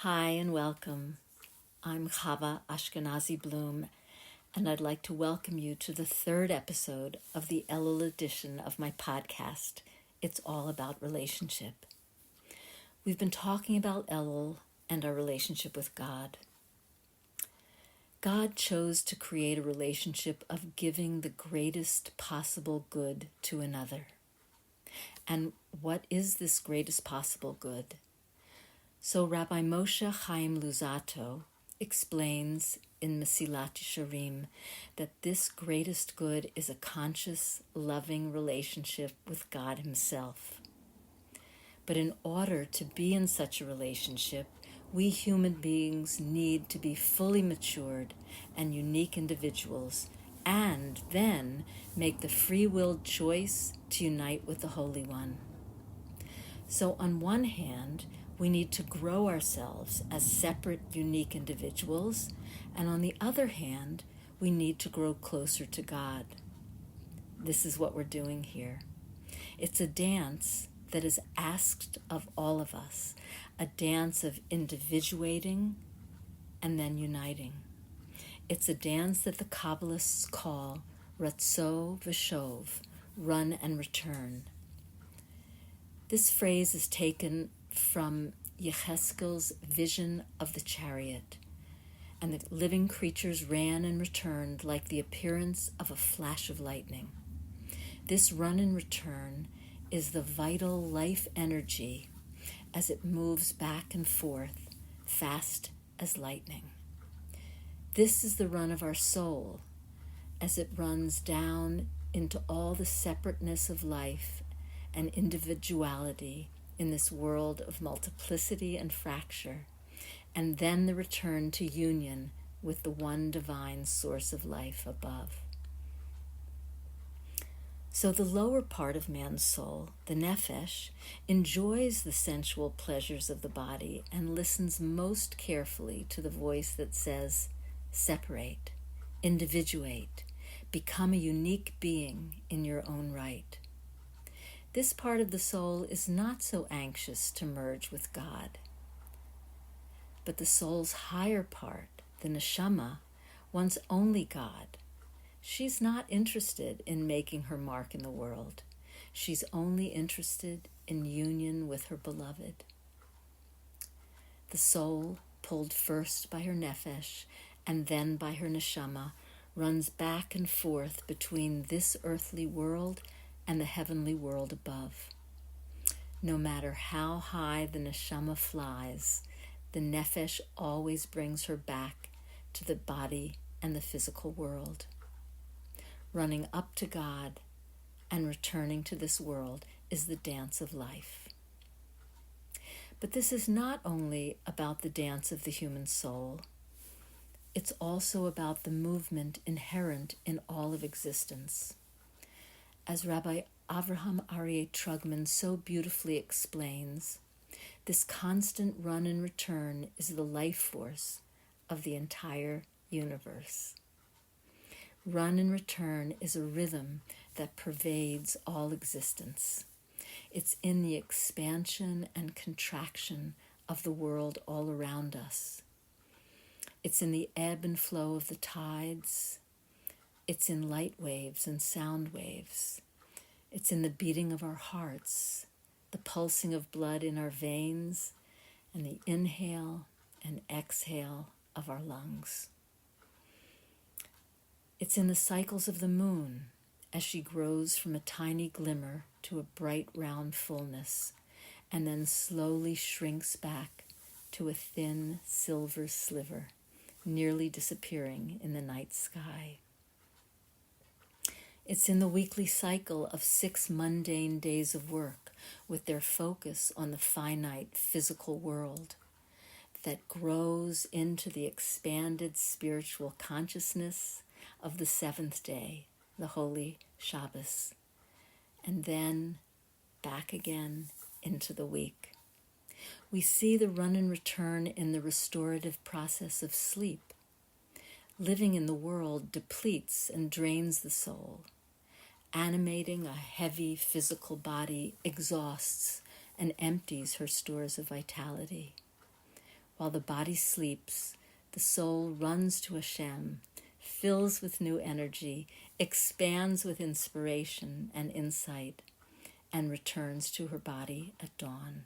Hi and welcome. I'm Chava Ashkenazi Bloom, and I'd like to welcome you to the third episode of the Elul edition of my podcast, It's All About Relationship. We've been talking about Elul and our relationship with God. God chose to create a relationship of giving the greatest possible good to another. And what is this greatest possible good? So Rabbi Moshe Chaim Luzzatto explains in Mesilat Yesharim that this greatest good is a conscious, loving relationship with God Himself. But in order to be in such a relationship, we human beings need to be fully matured and unique individuals, and then make the free-willed choice to unite with the Holy One. So on one hand, we need to grow ourselves as separate, unique individuals, and on the other hand, we need to grow closer to God. This is what we're doing here. It's a dance that is asked of all of us, a dance of individuating and then uniting. It's a dance that the Kabbalists call Ratzo V'Shov, run and return. This phrase is taken from Yecheskel's vision of the chariot, and the living creatures ran and returned like the appearance of a flash of lightning. This run and return is the vital life energy as it moves back and forth, fast as lightning. This is the run of our soul as it runs down into all the separateness of life and individuality in this world of multiplicity and fracture, and then the return to union with the one divine source of life above. So the lower part of man's soul, the nefesh, enjoys the sensual pleasures of the body and listens most carefully to the voice that says, separate, individuate, become a unique being in your own right. This part of the soul is not so anxious to merge with God. But the soul's higher part, the neshama, wants only God. She's not interested in making her mark in the world. She's only interested in union with her beloved. The soul, pulled first by her nefesh and then by her neshama, runs back and forth between this earthly world and the heavenly world above. No matter how high the neshama flies, the nefesh always brings her back to the body and the physical world. Running up to God and returning to this world is the dance of life. But this is not only about the dance of the human soul. It's also about the movement inherent in all of existence. As Rabbi Avraham Aryeh Trugman so beautifully explains, this constant run and return is the life force of the entire universe. Run and return is a rhythm that pervades all existence. It's in the expansion and contraction of the world all around us. It's in the ebb and flow of the tides. It's in light waves and sound waves. It's in the beating of our hearts, the pulsing of blood in our veins, and the inhale and exhale of our lungs. It's in the cycles of the moon as she grows from a tiny glimmer to a bright round fullness, and then slowly shrinks back to a thin silver sliver, nearly disappearing in the night sky. It's in the weekly cycle of 6 mundane days of work with their focus on the finite physical world that grows into the expanded spiritual consciousness of the 7th day, the Holy Shabbos, and then back again into the week. We see the run and return in the restorative process of sleep. Living in the world depletes and drains the soul. Animating a heavy physical body exhausts and empties her stores of vitality. While the body sleeps, the soul runs to Hashem, fills with new energy, expands with inspiration and insight, and returns to her body at dawn.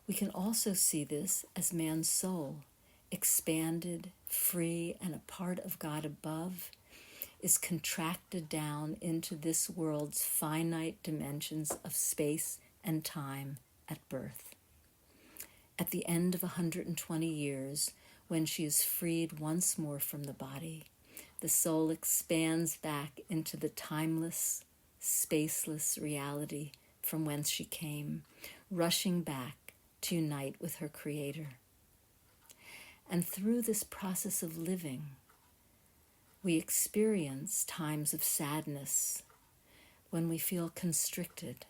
We can also see this as man's soul, expanded, free, and a part of God above, is contracted down into this world's finite dimensions of space and time at birth. At the end of 120 years, when she is freed once more from the body, the soul expands back into the timeless, spaceless reality from whence she came, rushing back to unite with her Creator. And through this process of living, we experience times of sadness when we feel constricted.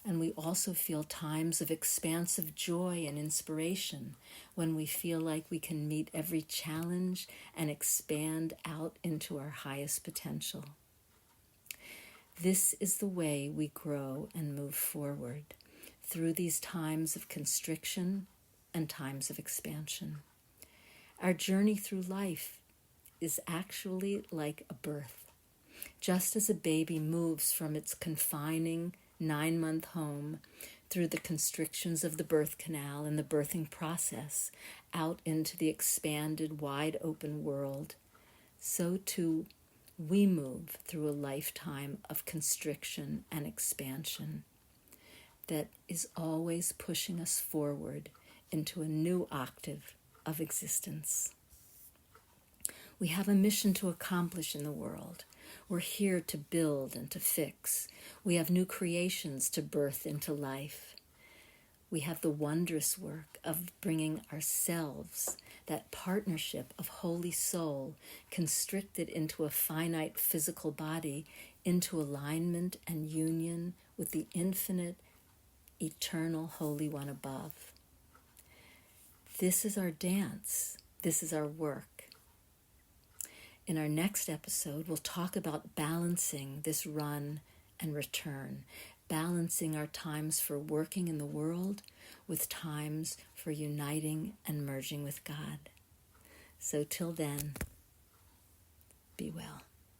And we also feel times of expansive joy and inspiration when we feel like we can meet every challenge and expand out into our highest potential. This is the way we grow and move forward through these times of constriction and times of expansion. Our journey through life is actually like a birth. Just as a baby moves from its confining 9-month home through the constrictions of the birth canal and the birthing process out into the expanded, wide open world, so too we move through a lifetime of constriction and expansion that is always pushing us forward into a new octave of existence. We have a mission to accomplish in the world. We're here to build and to fix. We have new creations to birth into life. We have the wondrous work of bringing ourselves, that partnership of Holy Soul, constricted into a finite physical body, into alignment and union with the infinite, eternal Holy One above. This is our dance. This is our work. In our next episode, we'll talk about balancing this run and return, balancing our times for working in the world with times for uniting and merging with God. So till then, be well.